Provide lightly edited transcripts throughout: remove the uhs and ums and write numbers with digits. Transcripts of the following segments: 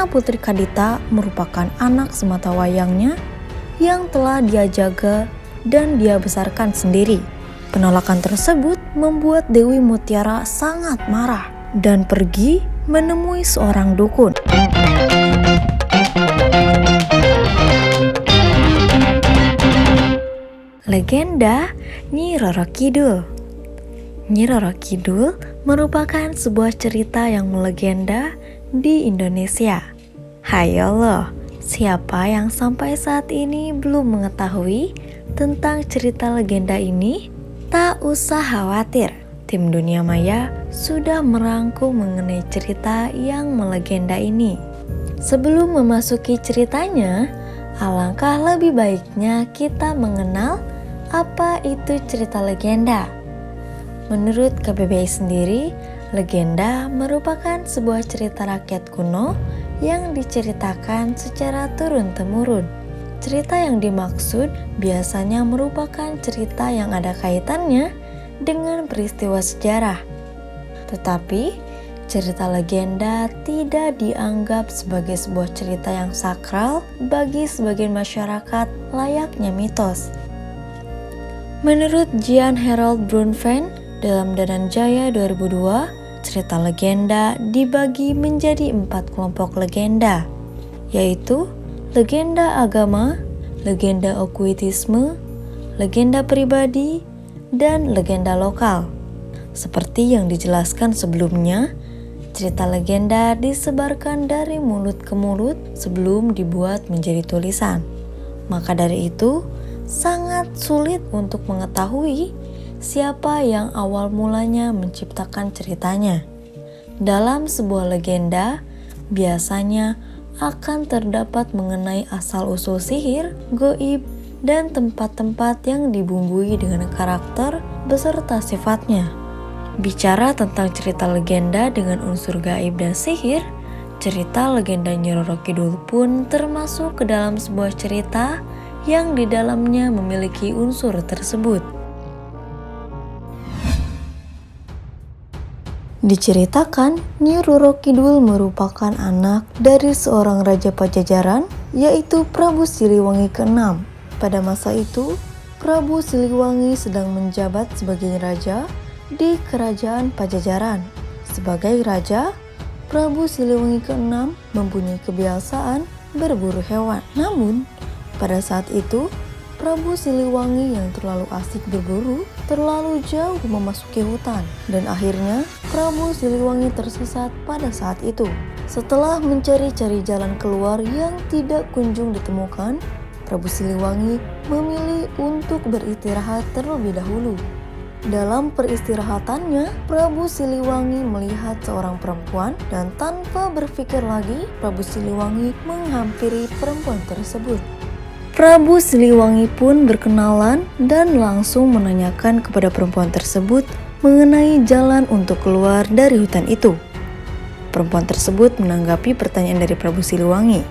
karena Putri Kadita merupakan anak sematawayangnya yang telah dia jaga dan dia besarkan sendiri. Penolakan tersebut membuat Dewi Mutiara sangat marah dan pergi menemui seorang dukun. Legenda Nyi Roro Kidul. Nyi Roro Kidul merupakan sebuah cerita yang melegenda di Indonesia. Hayo loh, siapa yang sampai saat ini belum mengetahui tentang cerita legenda ini? Tak usah khawatir, tim Dunia Maya sudah merangkum mengenai cerita yang melegenda ini. Sebelum memasuki ceritanya, alangkah lebih baiknya kita mengenal apa itu cerita legenda. Menurut KBBI sendiri, legenda merupakan sebuah cerita rakyat kuno yang diceritakan secara turun-temurun. Cerita yang dimaksud biasanya merupakan cerita yang ada kaitannya dengan peristiwa sejarah. Tetapi, cerita legenda tidak dianggap sebagai sebuah cerita yang sakral bagi sebagian masyarakat layaknya mitos. Menurut Jean Harold Brunfen dalam Dananjaya 2002, cerita legenda dibagi menjadi 4 kelompok legenda, yaitu legenda agama, legenda okultisme, legenda pribadi, dan legenda lokal. Seperti yang dijelaskan sebelumnya, cerita legenda disebarkan dari mulut ke mulut sebelum dibuat menjadi tulisan. Maka dari itu, sangat sulit untuk mengetahui siapa yang awal mulanya menciptakan ceritanya. Dalam sebuah legenda, biasanya akan terdapat mengenai asal-usul sihir, goib, dan tempat-tempat yang dibumbui dengan karakter beserta sifatnya. Bicara tentang cerita legenda dengan unsur gaib dan sihir, cerita legenda Nyi Roro Kidul pun termasuk ke dalam sebuah cerita yang di dalamnya memiliki unsur tersebut. Diceritakan, Nyi Roro Kidul merupakan anak dari seorang raja Pajajaran, yaitu Prabu Siliwangi ke-6. Pada masa itu, Prabu Siliwangi sedang menjabat sebagai raja di kerajaan Pajajaran. Sebagai raja, Prabu Siliwangi ke-6 mempunyai kebiasaan berburu hewan. Namun, pada saat itu, Prabu Siliwangi yang terlalu asik berburu terlalu jauh memasuki hutan, dan akhirnya Prabu Siliwangi tersesat pada saat itu. Setelah mencari-cari jalan keluar yang tidak kunjung ditemukan, Prabu Siliwangi memilih untuk beristirahat terlebih dahulu. Dalam peristirahatannya, Prabu Siliwangi melihat seorang perempuan dan tanpa berpikir lagi, Prabu Siliwangi menghampiri perempuan tersebut. Prabu Siliwangi pun berkenalan dan langsung menanyakan kepada perempuan tersebut mengenai jalan untuk keluar dari hutan itu. Perempuan tersebut menanggapi pertanyaan dari Prabu Siliwangi.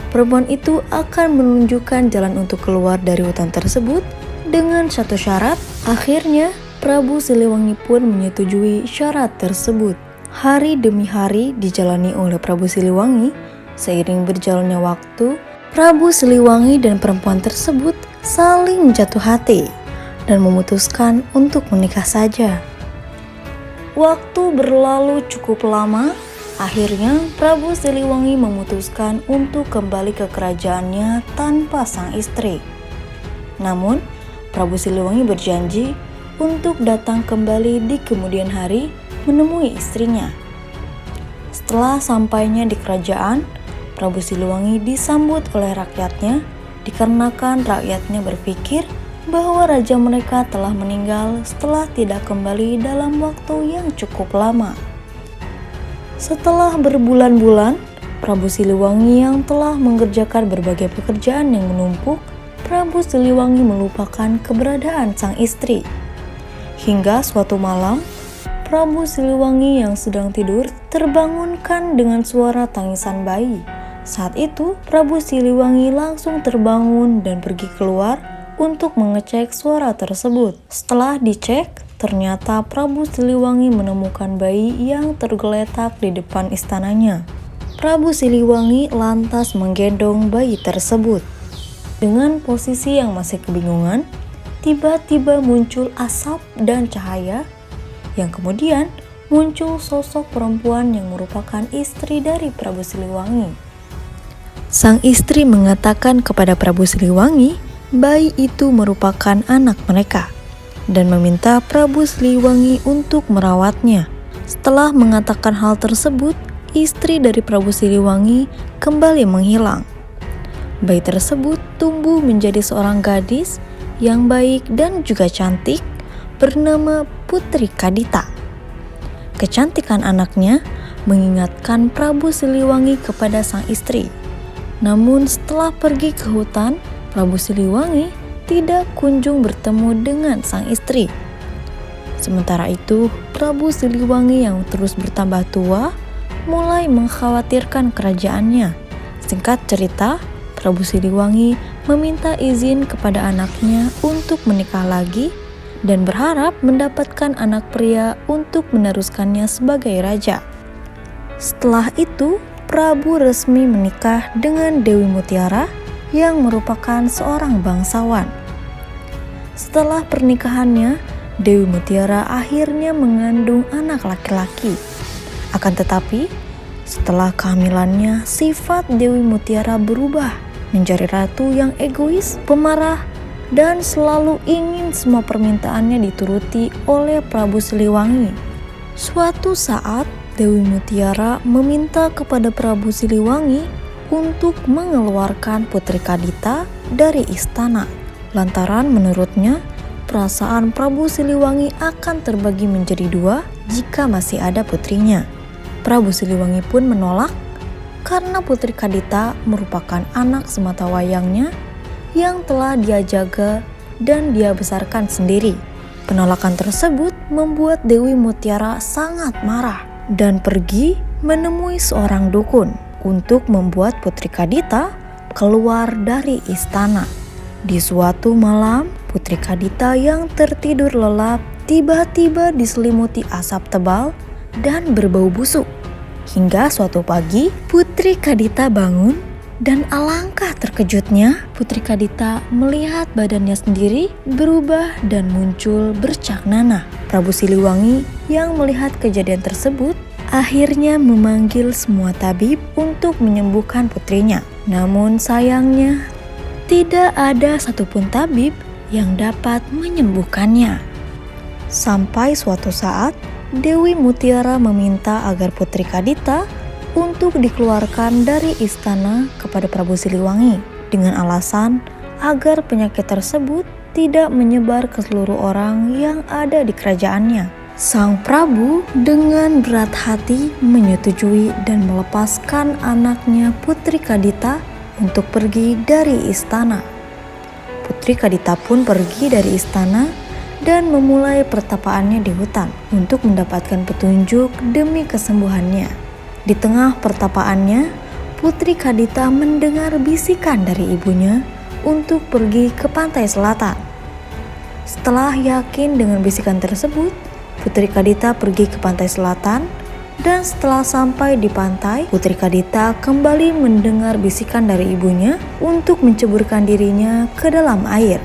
Perempuan itu akan menunjukkan jalan untuk keluar dari hutan tersebut dengan satu syarat. Akhirnya, Prabu Siliwangi pun menyetujui syarat tersebut. Hari demi hari dijalani oleh Prabu Siliwangi. Seiring berjalannya waktu, Prabu Siliwangi dan perempuan tersebut saling jatuh hati dan memutuskan untuk menikah saja. Waktu berlalu cukup lama, akhirnya Prabu Siliwangi memutuskan untuk kembali ke kerajaannya tanpa sang istri. Namun, Prabu Siliwangi berjanji untuk datang kembali di kemudian hari menemui istrinya. Setelah sampainya di kerajaan, Prabu Siliwangi disambut oleh rakyatnya dikarenakan rakyatnya berpikir bahwa raja mereka telah meninggal setelah tidak kembali dalam waktu yang cukup lama. Setelah berbulan-bulan, Prabu Siliwangi yang telah mengerjakan berbagai pekerjaan yang menumpuk, Prabu Siliwangi melupakan keberadaan sang istri. Hingga suatu malam, Prabu Siliwangi yang sedang tidur terbangunkan dengan suara tangisan bayi. Saat itu, Prabu Siliwangi langsung terbangun dan pergi keluar untuk mengecek suara tersebut. Setelah dicek, ternyata Prabu Siliwangi menemukan bayi yang tergeletak di depan istananya. Prabu Siliwangi lantas menggendong bayi tersebut. Dengan posisi yang masih kebingungan, tiba-tiba muncul asap dan cahaya yang kemudian muncul sosok perempuan yang merupakan istri dari Prabu Siliwangi. Sang istri mengatakan kepada Prabu Siliwangi, bayi itu merupakan anak mereka dan meminta Prabu Siliwangi untuk merawatnya. Setelah mengatakan hal tersebut, istri dari Prabu Siliwangi kembali menghilang. Bayi tersebut tumbuh menjadi seorang gadis yang baik dan juga cantik bernama Putri Kadita. Kecantikan anaknya mengingatkan Prabu Siliwangi kepada sang istri. Namun setelah pergi ke hutan, Prabu Siliwangi tidak kunjung bertemu dengan sang istri. Sementara itu, Prabu Siliwangi yang terus bertambah tua mulai mengkhawatirkan kerajaannya. Singkat cerita, Prabu Siliwangi meminta izin kepada anaknya untuk menikah lagi dan berharap mendapatkan anak pria untuk meneruskannya sebagai raja. Setelah itu, Prabu resmi menikah dengan Dewi Mutiara yang merupakan seorang bangsawan. Setelah pernikahannya, Dewi Mutiara akhirnya mengandung anak laki-laki. Akan tetapi, setelah kehamilannya, sifat Dewi Mutiara berubah menjadi ratu yang egois, pemarah, dan selalu ingin semua permintaannya dituruti oleh Prabu Siliwangi. Suatu saat, Dewi Mutiara meminta kepada Prabu Siliwangi untuk mengeluarkan Putri Kadita dari istana. Lantaran menurutnya, perasaan Prabu Siliwangi akan terbagi menjadi dua jika masih ada putrinya. Prabu Siliwangi pun menolak karena Putri Kadita merupakan anak sematawayangnya yang telah dia jaga dan dia besarkan sendiri. Penolakan tersebut membuat Dewi Mutiara sangat marah dan pergi menemui seorang dukun untuk membuat Putri Kadita keluar dari istana. Di suatu malam, Putri Kadita yang tertidur lelap tiba-tiba diselimuti asap tebal dan berbau busuk. Hingga suatu pagi, Putri Kadita bangun dan alangkah terkejutnya Putri Kadita melihat badannya sendiri berubah dan muncul bercak nanah. Prabu Siliwangi yang melihat kejadian tersebut akhirnya memanggil semua tabib untuk menyembuhkan putrinya. Namun sayangnya, tidak ada satupun tabib yang dapat menyembuhkannya. Sampai suatu saat, Dewi Mutiara meminta agar Putri Kadita untuk dikeluarkan dari istana kepada Prabu Siliwangi dengan alasan agar penyakit tersebut tidak menyebar ke seluruh orang yang ada di kerajaannya. Sang Prabu dengan berat hati menyetujui dan melepaskan anaknya Putri Kadita untuk pergi dari istana. Putri Kadita pun pergi dari istana dan memulai pertapaannya di hutan untuk mendapatkan petunjuk demi kesembuhannya. Di tengah pertapaannya, Putri Kadita mendengar bisikan dari ibunya untuk pergi ke pantai selatan. Setelah yakin dengan bisikan tersebut, Putri Kadita pergi ke pantai selatan dan setelah sampai di pantai, Putri Kadita kembali mendengar bisikan dari ibunya untuk menceburkan dirinya ke dalam air.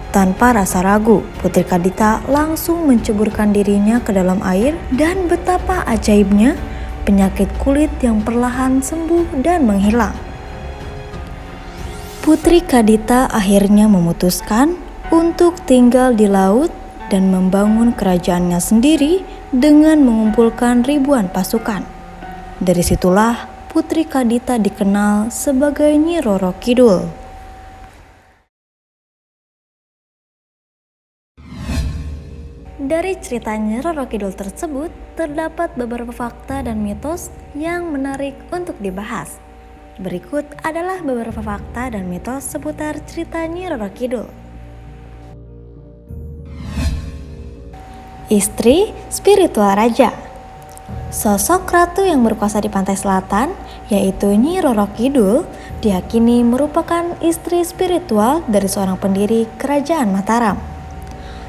Tanpa rasa ragu, Putri Kadita langsung menceburkan dirinya ke dalam air dan betapa ajaibnya penyakit kulit yang perlahan sembuh dan menghilang. Putri Kadita akhirnya memutuskan untuk tinggal di laut dan membangun kerajaannya sendiri dengan mengumpulkan ribuan pasukan. Dari situlah Putri Kadita dikenal sebagai Nyi Roro Kidul. Dari cerita Nyi Roro Kidul tersebut, terdapat beberapa fakta dan mitos yang menarik untuk dibahas. Berikut adalah beberapa fakta dan mitos seputar cerita Nyi Roro Kidul. Istri spiritual raja. Sosok ratu yang berkuasa di pantai selatan, yaitu Nyi Roro Kidul, diyakini merupakan istri spiritual dari seorang pendiri kerajaan Mataram.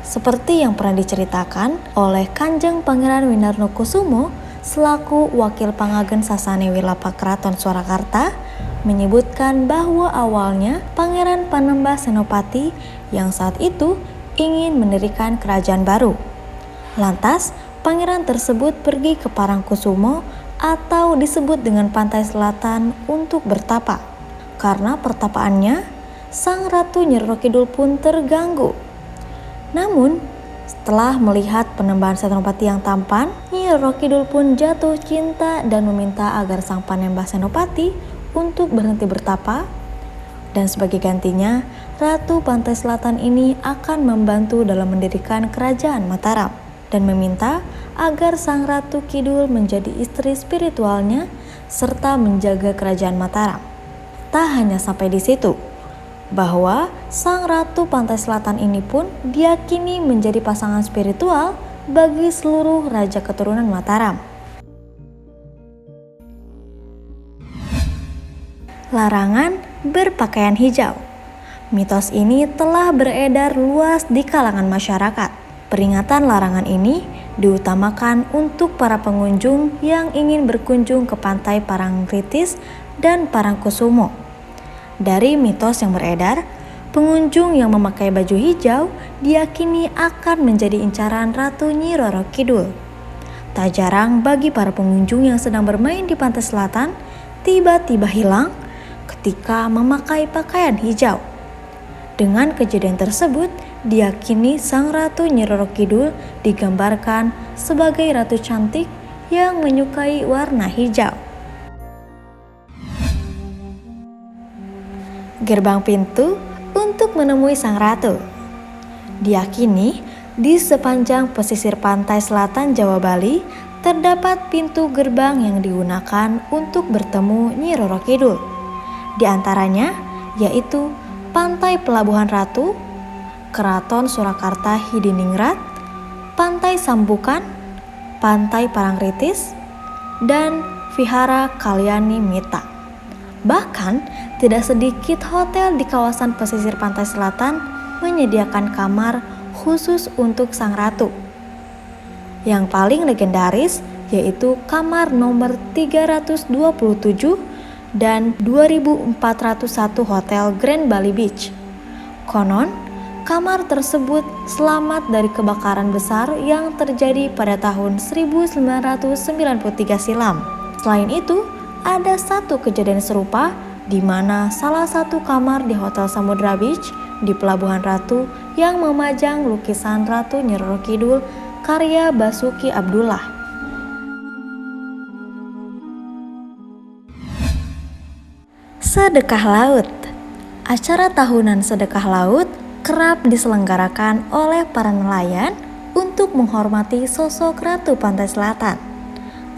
Seperti yang pernah diceritakan oleh Kanjeng Pangeran Winarnokusumo selaku Wakil Pangagen Sasanewi Lapak Keraton Surakarta, menyebutkan bahwa awalnya Pangeran Panembah Senopati yang saat itu ingin mendirikan kerajaan baru. Lantas, pangeran tersebut pergi ke Parangkusumo atau disebut dengan Pantai Selatan untuk bertapa. Karena pertapaannya, Sang Ratu Nyi Roro Kidul pun terganggu. Namun, setelah melihat Panembahan Senopati yang tampan, Nyi Roro Kidul pun jatuh cinta dan meminta agar Sang Panembah Senopati untuk berhenti bertapa. Dan sebagai gantinya, Ratu Pantai Selatan ini akan membantu dalam mendirikan kerajaan Mataram dan meminta agar Sang Ratu Kidul menjadi istri spiritualnya serta menjaga kerajaan Mataram. Tak hanya sampai di situ, bahwa Sang Ratu Pantai Selatan ini pun diyakini menjadi pasangan spiritual bagi seluruh raja keturunan Mataram. Larangan berpakaian hijau. Mitos ini telah beredar luas di kalangan masyarakat. Peringatan larangan ini diutamakan untuk para pengunjung yang ingin berkunjung ke pantai Parangtritis dan Parangkusumo. Dari mitos yang beredar, pengunjung yang memakai baju hijau diyakini akan menjadi incaran Ratu Nyi Roro Kidul. Tak jarang bagi para pengunjung yang sedang bermain di pantai selatan tiba-tiba hilang ketika memakai pakaian hijau. Dengan kejadian tersebut, diyakini Sang Ratu Nyi Roro Kidul digambarkan sebagai ratu cantik yang menyukai warna hijau. Gerbang pintu untuk menemui Sang Ratu. Diyakini di sepanjang pesisir pantai selatan Jawa Bali terdapat pintu gerbang yang digunakan untuk bertemu Nyi Roro Kidul. Di antaranya yaitu Pantai Pelabuhan Ratu, Keraton Surakarta Hidiningrat, Pantai Sambukan, Pantai Parangtritis, dan Vihara Kalyani Mita. Bahkan tidak sedikit hotel di kawasan pesisir pantai selatan menyediakan kamar khusus untuk Sang Ratu. Yang paling legendaris yaitu kamar nomor 327 dan 2401 Hotel Grand Bali Beach. Konon, kamar tersebut selamat dari kebakaran besar yang terjadi pada tahun 1993 silam. Selain itu, ada satu kejadian serupa di mana salah satu kamar di Hotel Samudra Beach di Pelabuhan Ratu yang memajang lukisan Ratu Nyi Roro Kidul karya Basuki Abdullah. Sedekah Laut. Acara tahunan sedekah laut kerap diselenggarakan oleh para nelayan untuk menghormati sosok Ratu Pantai Selatan.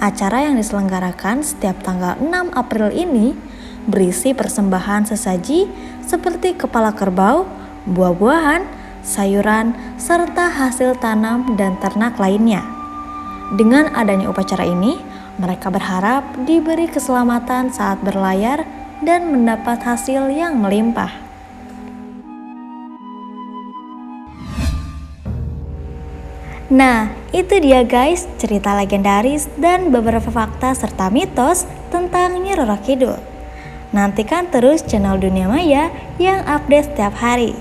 Acara yang diselenggarakan setiap tanggal 6 April ini berisi persembahan sesaji seperti kepala kerbau, buah-buahan, sayuran, serta hasil tanam dan ternak lainnya. Dengan adanya upacara ini, mereka berharap diberi keselamatan saat berlayar dan mendapat hasil yang melimpah. Nah, itu dia guys cerita legendaris dan beberapa fakta serta mitos tentang Nyi Roro Kidul. Nantikan terus channel Dunia Maya yang update setiap hari.